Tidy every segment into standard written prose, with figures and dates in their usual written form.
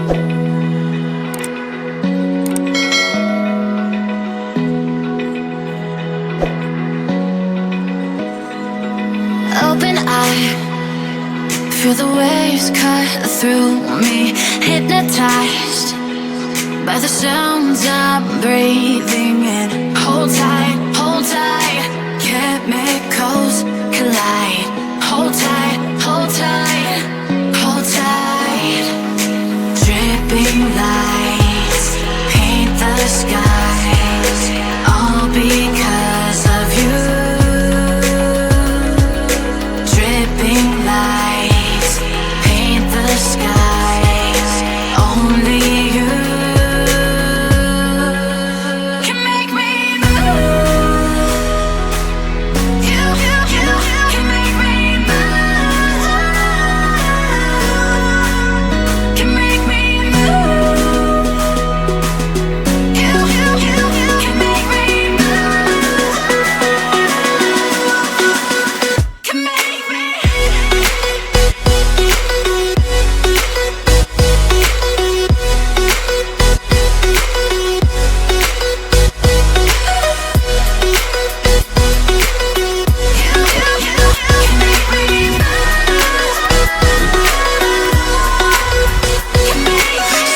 Open eye, feel the waves cut through me. Hypnotized by the sounds I'm breathing in. Hold tight, hold tight. Chemicals collide. Hold tight, hold tight, hold tight. Dripping lights paint the skies, all because of you. Dripping lights paint the skies, only you can make me move. You can make me move. Can make me move. You can make me move. Can make me.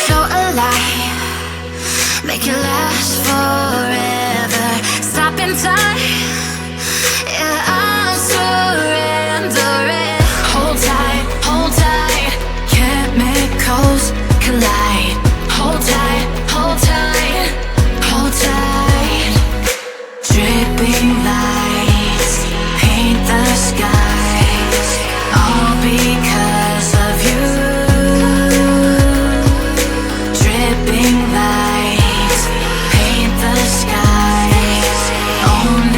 So alive, make it last forever. Stop in time, yeah, I'm surrendering. Hold tight, hold tight. Chemicals collide. Hold tight, hold tight, hold tight. Dripping lights paint the skies, all because of you. Dripping lights paint the skies, only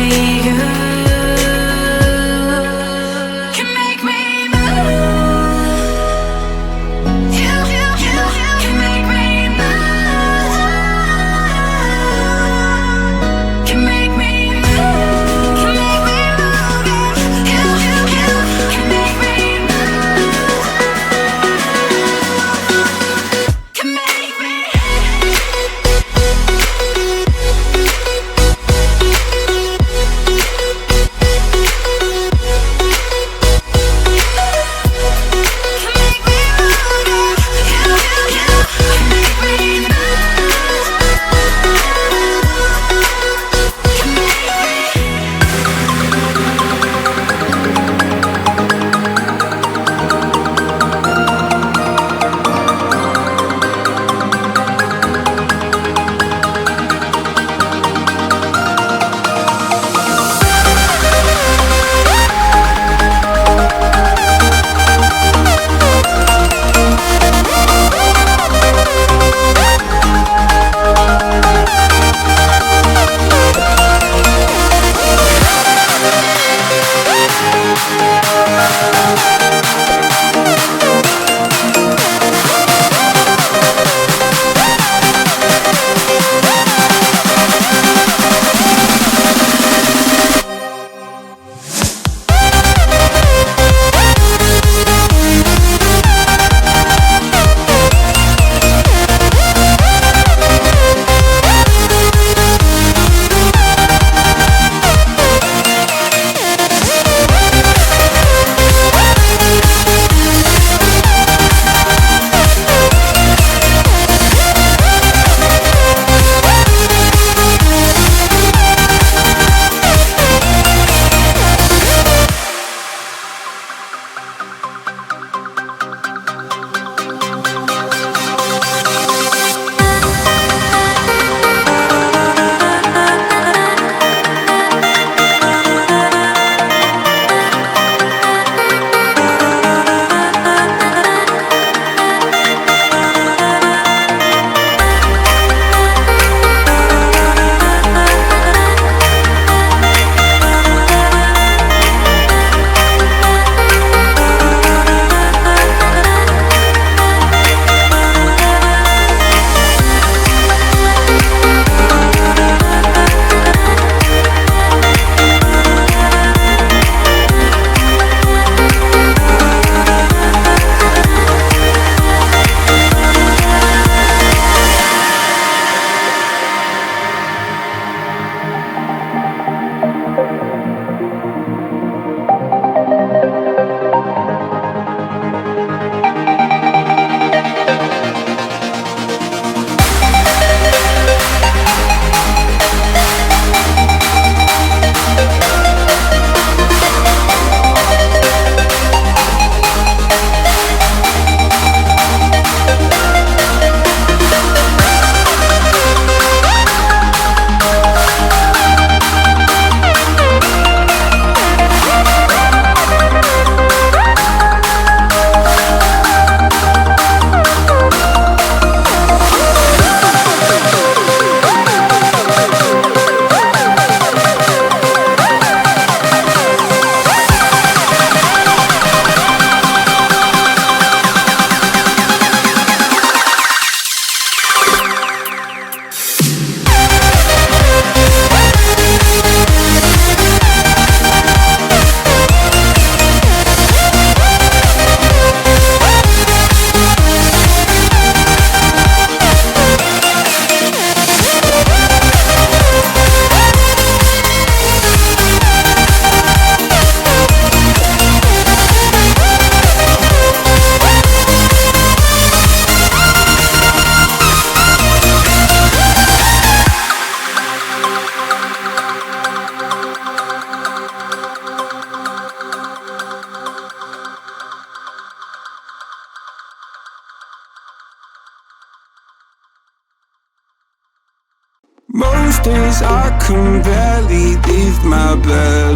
Most days I can barely leave my bed,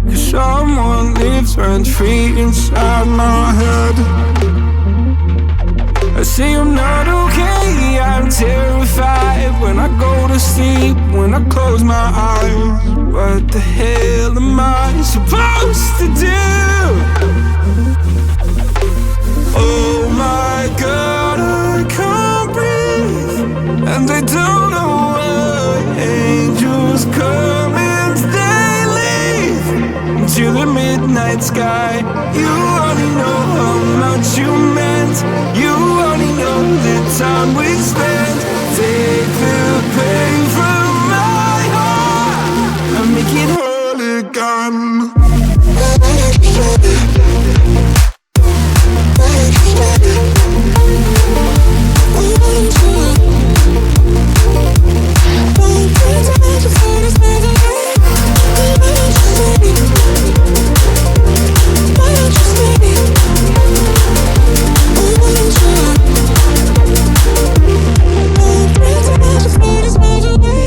'cause someone lives rent-free inside my head. I say I'm not okay, I'm terrified when I go to sleep, when I close my eyes. What the hell am I supposed to do? Oh my God, I can't breathe, and I don't know why. Angels come and they leave to the midnight sky. You only know how much you meant. You only know the time we spent. Take the pain from my heart and make it whole again.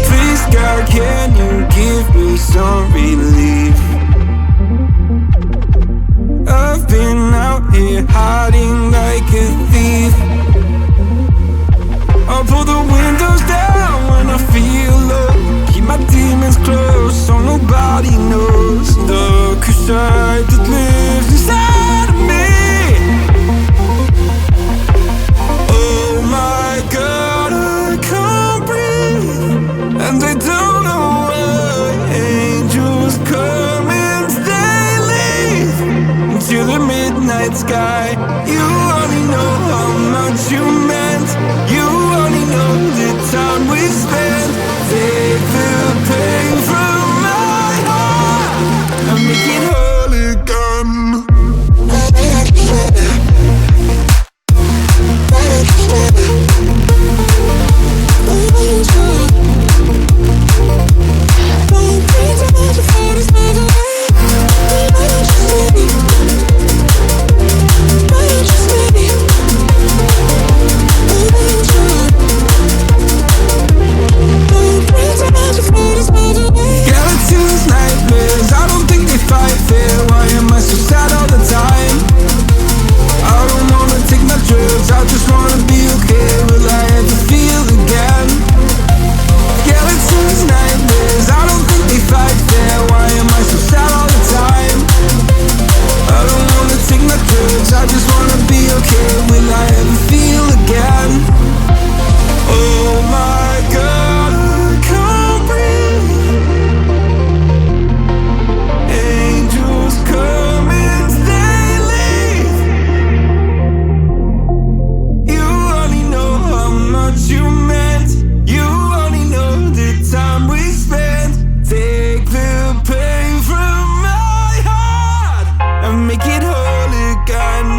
Please God, can you give me some relief? I've been out here hiding like a thief. I'll pull the windows down when I feel low. Keep my demons close so nobody knows the side that lives inside of me. Oh my God, I can't breathe, and I don't know why. Angels come and they leave to the midnight sky. You only know how much you meant. You only know the time we spent. Take the pain from my heart and make it whole again. Skeletons, nightmares, I don't think they fight fair. Why am I so sad all the time? I don't wanna take my drugs, I just wanna be okay. Will I ever feel again? Skeletons, nightmares, I don't think they fight fair. Why am I so sad all the time? I don't wanna take my drugs, I just wanna be okay. Will I ever feel again? Oh my God, I can't breathe. Angels come and they leave. You only know how much you meant. You only know the time we spent. Take the pain from my heart and make it whole again.